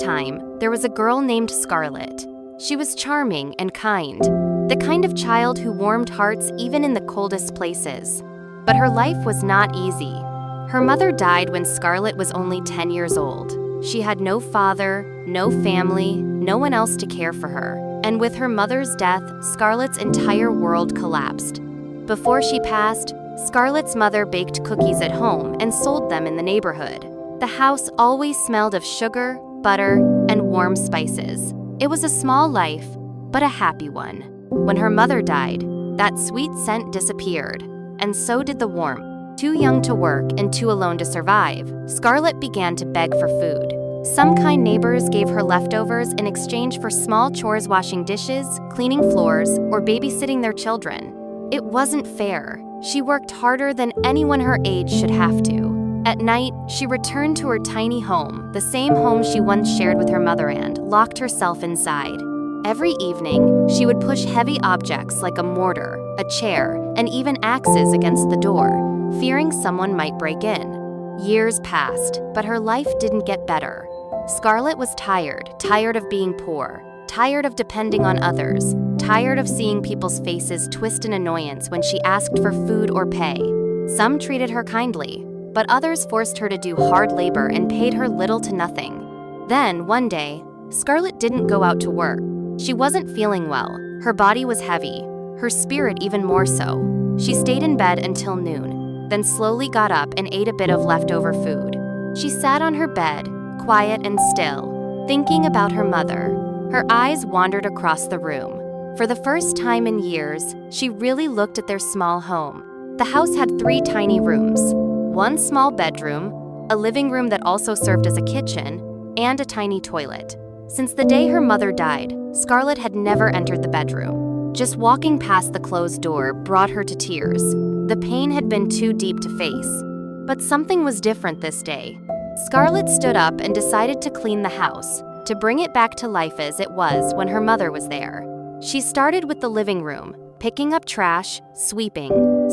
Time, there was a girl named Scarlett. She was charming and kind, the kind of child who warmed hearts even in the coldest places. But her life was not easy. Her mother died when Scarlett was only 10 years old. She had no father, no family, no one else to care for her. And with her mother's death, Scarlett's entire world collapsed. Before she passed, Scarlett's mother baked cookies at home and sold them in the neighborhood. The house always smelled of sugar, butter, and warm spices. It was a small life, but a happy one. When her mother died, that sweet scent disappeared, and so did the warmth. Too young to work and too alone to survive, Scarlett began to beg for food. Some kind neighbors gave her leftovers in exchange for small chores, washing dishes, cleaning floors, or babysitting their children. It wasn't fair. She worked harder than anyone her age should have to. At night, she returned to her tiny home, the same home she once shared with her mother, and locked herself inside. Every evening, she would push heavy objects like a mortar, a chair, and even axes against the door, fearing someone might break in. Years passed, but her life didn't get better. Scarlett was tired of being poor, tired of depending on others, tired of seeing people's faces twist in annoyance when she asked for food or pay. Some treated her kindly, but others forced her to do hard labor and paid her little to nothing. Then, one day, Scarlett didn't go out to work. She wasn't feeling well. Her body was heavy, her spirit even more so. She stayed in bed until noon, then slowly got up and ate a bit of leftover food. She sat on her bed, quiet and still, thinking about her mother. Her eyes wandered across the room. For the first time in years, she really looked at their small home. The house had 3 tiny rooms. One small bedroom, a living room that also served as a kitchen, and a tiny toilet. Since the day her mother died, Scarlett had never entered the bedroom. Just walking past the closed door brought her to tears. The pain had been too deep to face. But something was different this day. Scarlett stood up and decided to clean the house, to bring it back to life as it was when her mother was there. She started with the living room, picking up trash, sweeping,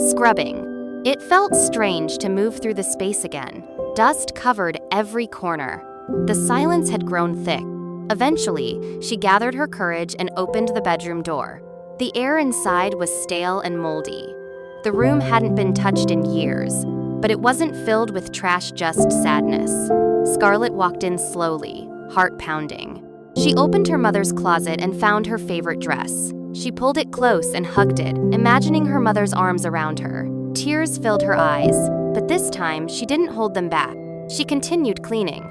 scrubbing. It felt strange to move through the space again. Dust covered every corner. The silence had grown thick. Eventually, she gathered her courage and opened the bedroom door. The air inside was stale and moldy. The room hadn't been touched in years, but it wasn't filled with trash, just sadness. Scarlett walked in slowly, heart pounding. She opened her mother's closet and found her favorite dress. She pulled it close and hugged it, imagining her mother's arms around her. Tears filled her eyes, but this time she didn't hold them back. She continued cleaning.